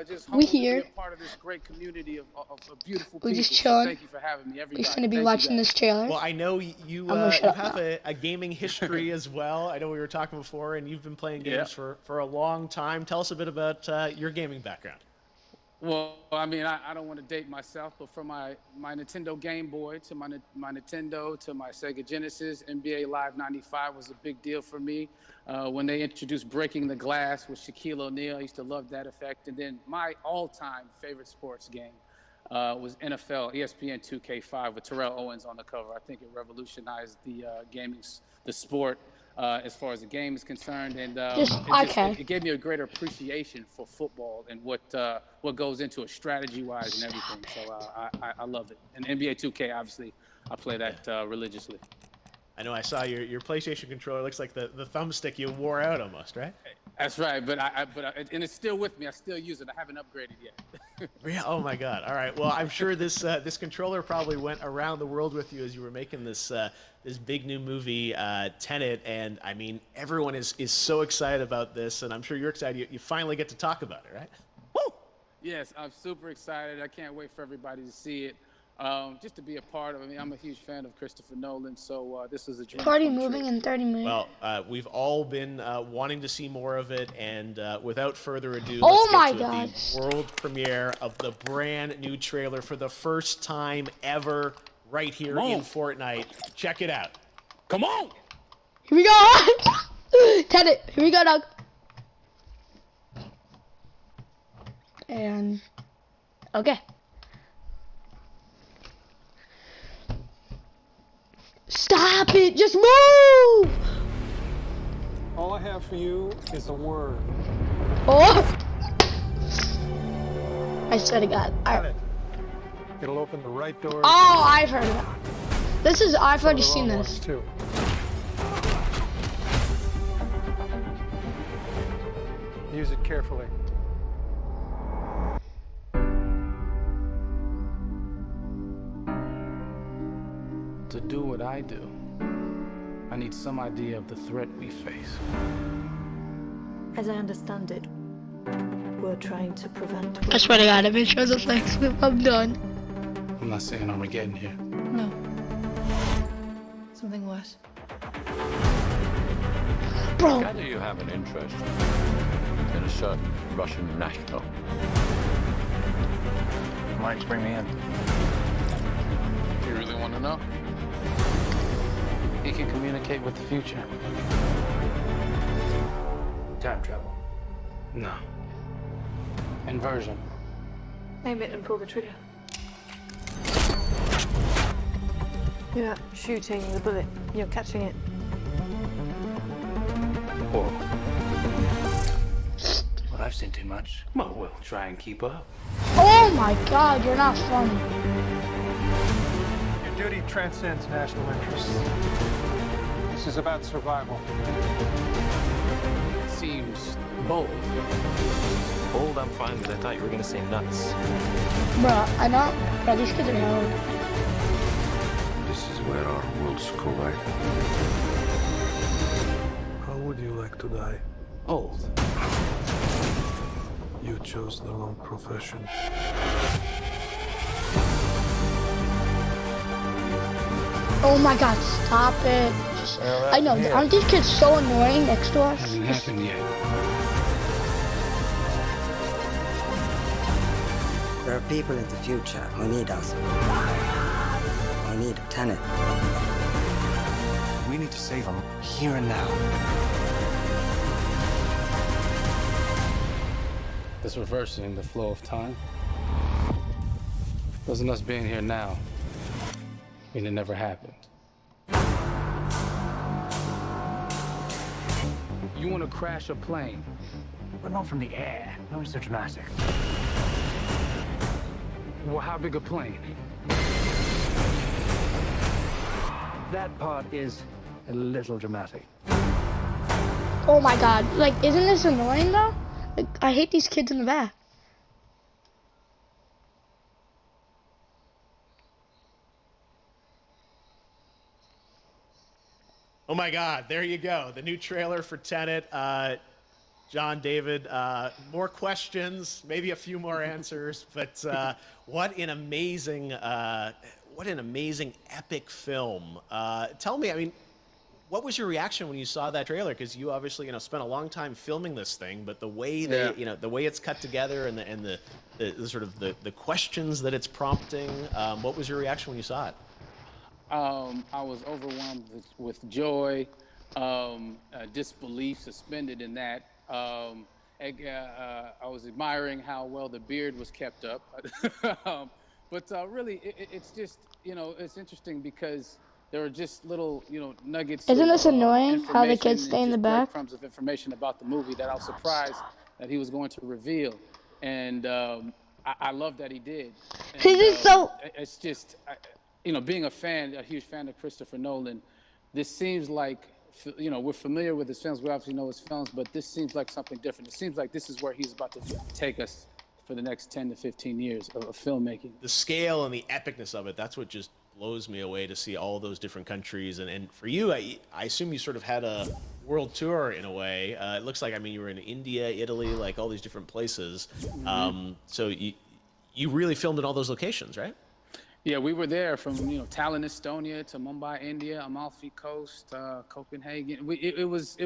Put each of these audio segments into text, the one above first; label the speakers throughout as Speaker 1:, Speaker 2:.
Speaker 1: just
Speaker 2: We
Speaker 1: humbled to be
Speaker 2: here.
Speaker 1: a part of this great community of beautiful
Speaker 2: We
Speaker 1: people.
Speaker 2: just
Speaker 1: So
Speaker 2: chilling.
Speaker 1: thank you for having me, everybody.
Speaker 2: We're gonna be
Speaker 1: Thank
Speaker 2: watching
Speaker 1: you
Speaker 2: this trailer.
Speaker 3: Well, I know you
Speaker 2: I'm gonna shut up
Speaker 3: have
Speaker 2: now.
Speaker 3: a gaming history as well. I know we were talking before, and you've been playing games
Speaker 1: Yeah.
Speaker 3: for a long time. Tell us a bit about your gaming background.
Speaker 1: Well, I mean, I don't want to date myself, but from my Nintendo Game Boy to my Nintendo to my Sega Genesis, NBA Live 95 was a big deal for me. When they introduced Breaking the Glass with Shaquille O'Neal, I used to love that effect. And then my all-time favorite sports game was NFL ESPN 2K5 with Terrell Owens on the cover. I think it revolutionized the the sport as far as the game is concerned, and it gave me a greater appreciation for football and what goes into it strategy-wise and everything. So I love it. And NBA 2K, obviously, I play that religiously.
Speaker 3: I know I saw your PlayStation controller. Looks like the thumbstick you wore out almost, right?
Speaker 1: That's right, but and it's still with me. I still use it. I haven't upgraded yet.
Speaker 3: Yeah. Oh my God. All right. Well, I'm sure this controller probably went around the world with you as you were making this big new movie, Tennet, and I mean everyone is so excited about this, and I'm sure you're excited. You finally get to talk about it, right?
Speaker 1: Woo! Yes, I'm super excited. I can't wait for everybody to see it. Just to be a part of it. I mean, I'm a huge fan of Christopher Nolan, so this is a dream
Speaker 2: Party
Speaker 1: come
Speaker 2: moving
Speaker 1: true.
Speaker 2: in 30 minutes.
Speaker 3: Well, we've all been wanting to see more of it, and without further ado,
Speaker 2: Oh
Speaker 3: let's get
Speaker 2: my
Speaker 3: to
Speaker 2: God.
Speaker 3: the world premiere of the brand new trailer for the first time ever right here in Fortnite. Check it out.
Speaker 1: Come on!
Speaker 2: Here we go! Tennet, here we go, dog. And okay. Stop it! Just move!
Speaker 4: All I have for you is a word.
Speaker 2: Oh! I swear to God.
Speaker 4: It'll open the right door.
Speaker 2: Oh, I've heard of it. I've already seen this.
Speaker 4: Too. Use it carefully.
Speaker 1: To do what I do, I need some idea of the threat we face.
Speaker 5: As I understand it, we're trying to prevent...
Speaker 2: I swear to God, if it shows a flex whip, I'm done.
Speaker 1: I'm not saying Armageddon here.
Speaker 5: No. Something worse.
Speaker 2: Bro.
Speaker 6: Why do you have an interest in a certain Russian national?
Speaker 7: Why did you bring me in?
Speaker 1: You really want to know? He can communicate with the future.
Speaker 7: Time travel.
Speaker 1: No. Inversion.
Speaker 5: Aim it and pull the trigger. You're not shooting the bullet, you're catching it.
Speaker 7: Whoa. Well, I've seen too much. Well, we'll try and keep up.
Speaker 2: Oh my God, you're not funny.
Speaker 4: Your duty transcends national interests. This is about survival.
Speaker 1: It seems bold.
Speaker 6: Old, I'm fine with. I thought you were gonna say nuts.
Speaker 2: Bro, I know. Bro, these kids are old.
Speaker 8: This is where our worlds collide.
Speaker 9: How would you like to die?
Speaker 1: Old.
Speaker 9: You chose the wrong profession.
Speaker 2: Oh my God, stop it. I know, aren't these kids so annoying next to us?
Speaker 1: Hasn't happened yet.
Speaker 10: There are people in the future who need us. Who need a tenant.
Speaker 7: We need to save them here and now.
Speaker 1: This reversing the flow of time. Doesn't us being here now mean it never happened? You want to crash a plane?
Speaker 7: But not from the air. No, it's so dramatic.
Speaker 1: Well, how big a plane?
Speaker 7: That part is a little dramatic.
Speaker 2: Oh my God, like, isn't this annoying though? Like, I hate these kids in the back.
Speaker 3: Oh my God, there you go. The new trailer for Tenet. John, David, more questions, maybe a few more answers, but what an amazing epic film. Tell me, I mean, what was your reaction when you saw that trailer? Because you obviously, spent a long time filming this thing, but the way the way it's cut together and the sort of the questions that it's prompting, what was your reaction when you saw it?
Speaker 1: I was overwhelmed with joy, disbelief suspended in that. I was admiring how well the beard was kept up. But really, it's just, it's interesting because there are just little, nuggets.
Speaker 2: Isn't this
Speaker 1: of,
Speaker 2: annoying how the kids
Speaker 1: information
Speaker 2: stay in
Speaker 1: and
Speaker 2: the
Speaker 1: just
Speaker 2: back?
Speaker 1: breadcrumbs of information about the movie that I was surprised that he was going to reveal. And I love that he did. And,
Speaker 2: This is so.
Speaker 1: It's just, being a huge fan of Christopher Nolan, this seems like, we're familiar with his films. We obviously know his films, but this seems like something different. It seems like this is where he's about to take us for the next 10 to 15 years of filmmaking.
Speaker 3: The scale and the epicness of it, that's what just blows me away, to see all those different countries. And for you, I assume you sort of had a world tour in a way. It looks like, I mean, you were in India, Italy, like all these different places. So you really filmed in all those locations, right?
Speaker 1: Yeah, we were there from Tallinn, Estonia, to Mumbai, India, Amalfi Coast, Copenhagen. It was,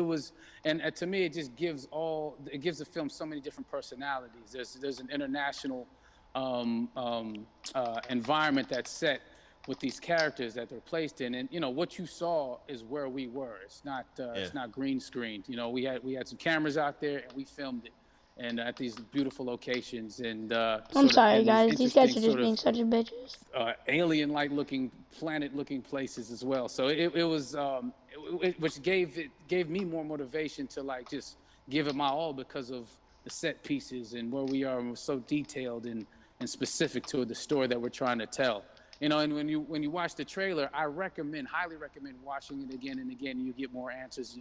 Speaker 1: and to me, it just gives the film so many different personalities. There's an international environment that's set with these characters that they're placed in, and what you saw is where we were. It's not green screened. We had some cameras out there and we filmed it. And at these beautiful locations, and
Speaker 2: I'm sorry, guys. These guys are just being such bitches.
Speaker 1: Alien-like looking, planet-looking places as well. So it was, which gave me more motivation to just give it my all, because of the set pieces and where we are, and we're so detailed and specific to the story that we're trying to tell. And when you watch the trailer, I highly recommend watching it again and again. You get more answers.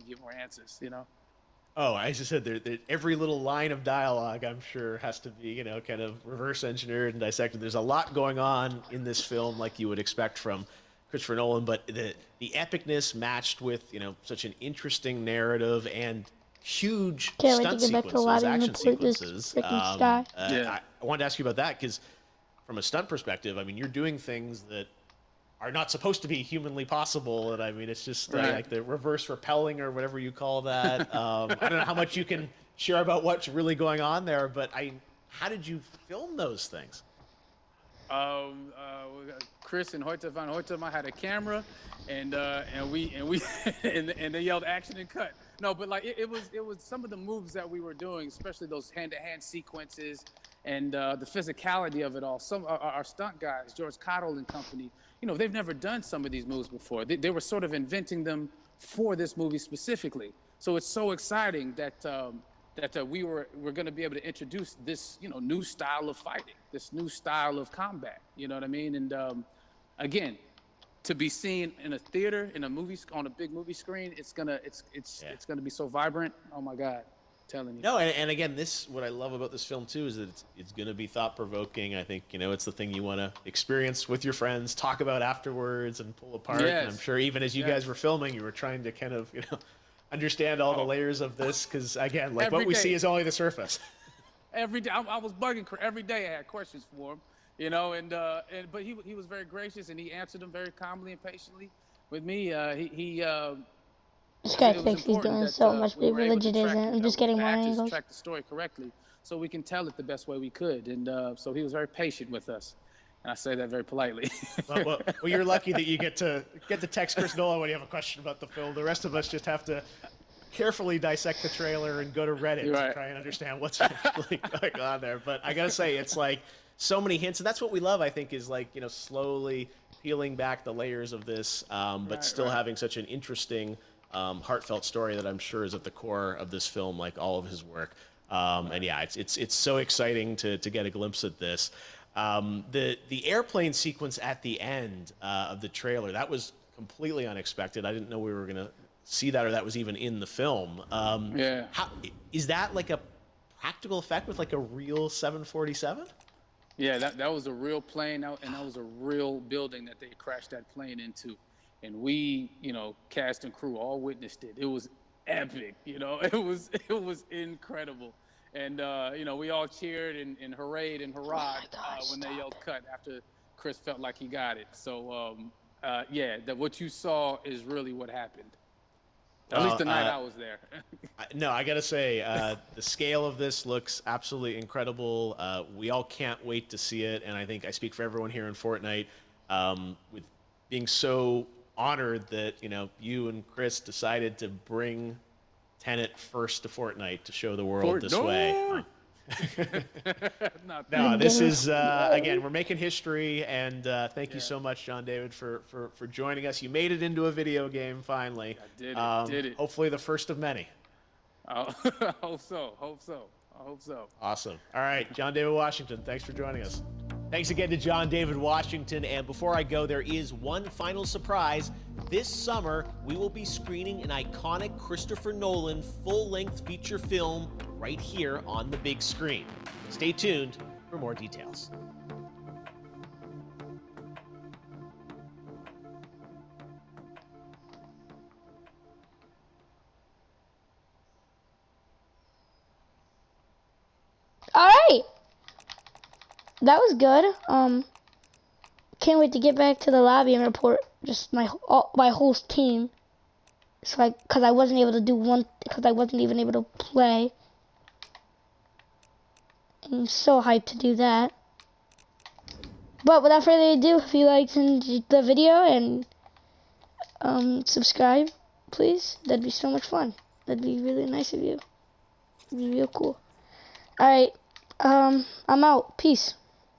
Speaker 1: Oh,
Speaker 3: I just said there, every little line of dialogue, I'm sure, has to be, kind of reverse engineered and dissected. There's a lot going on in this film, like you would expect from Christopher Nolan, but the epicness matched with, such an interesting narrative and huge stunt sequences, action sequences. I wanted to ask you about that, because from a stunt perspective, I mean, you're doing things that are not supposed to be humanly possible, and I mean, it's just like the reverse rappelling or whatever you call that. I don't know how much you can share about what's really going on there, but how did you film those things?
Speaker 1: Chris and Hoyte van Hoytema had a camera, and they yelled action and cut. No, but it was some of the moves that we were doing, especially those hand-to-hand sequences and the physicality of it all. Some our stunt guys, George Cottle and company, they've never done some of these moves before. They were sort of inventing them for this movie specifically. So it's so exciting that we're going to be able to introduce this new style of fighting, this new style of combat. You know what I mean? And again, to be seen in a theater, in a movie, on a big movie screen, it's gonna be so vibrant. Oh my God. Telling you.
Speaker 3: No, and again, what I love about this film too is that it's going to be thought-provoking. I think it's the thing you want to experience with your friends, talk about afterwards, and pull apart.
Speaker 1: Yes.
Speaker 3: And I'm sure even as you guys were filming, you were trying to kind of understand all the layers of this, because again, what we see is only the surface.
Speaker 1: Every day, I was bugging every day. I had questions for him, but he was very gracious, and he answered them very calmly and patiently with me.
Speaker 2: This guy thinks he's doing so much bigger legit isn't. I'm just getting more angles.
Speaker 1: Track the story correctly, so we can tell it the best way we could, and so he was very patient with us, and I say that very politely.
Speaker 3: well, you're lucky that you get to text Chris Nolan when you have a question about the film. The rest of us just have to carefully dissect the trailer and go to Reddit to try and understand what's really going on there. But I gotta say, it's like so many hints, and that's what we love. I think is slowly peeling back the layers of this, but still having such an interesting, heartfelt story that I'm sure is at the core of this film, like all of his work. And yeah, it's so exciting to get a glimpse at this. The airplane sequence at the end of the trailer, that was completely unexpected. I didn't know we were gonna see that, or that was even in the film. Is that like a practical effect with a real 747?
Speaker 1: Yeah, that was a real plane, and that was a real building that they crashed that plane into. And we, cast and crew all witnessed it. It was epic. You know, it was incredible. And you know, we all cheered and hurrayed and hurrahed when they yelled cut after Chris felt like he got it. So yeah, that what you saw is really what happened. At least the night I was there.
Speaker 3: No, I gotta say, the scale of this looks absolutely incredible. We all can't wait to see it, and I think I speak for everyone here in Fortnite, with being so honored that you and Chris decided to bring Tennet first to Fortnite to show the world this way. No, this is again, we're making history, and thank you so much, John David, for joining us. You made it into a video game finally.
Speaker 1: I did it.
Speaker 3: Hopefully the first of many.
Speaker 1: I hope so.
Speaker 3: Awesome. All right, John David Washington, thanks for joining us. Thanks again to John David Washington. And before I go, there is one final surprise. This summer, we will be screening an iconic Christopher Nolan full-length feature film right here on the big screen. Stay tuned for more details.
Speaker 2: All right. That was good. Can't wait to get back to the lobby and report just my whole team. So because I wasn't able to do one, because I wasn't even able to play. I'm so hyped to do that. But without further ado, if you liked the video and subscribe, please. That'd be so much fun. That'd be really nice of you. It'd be real cool. All right. I'm out. Peace.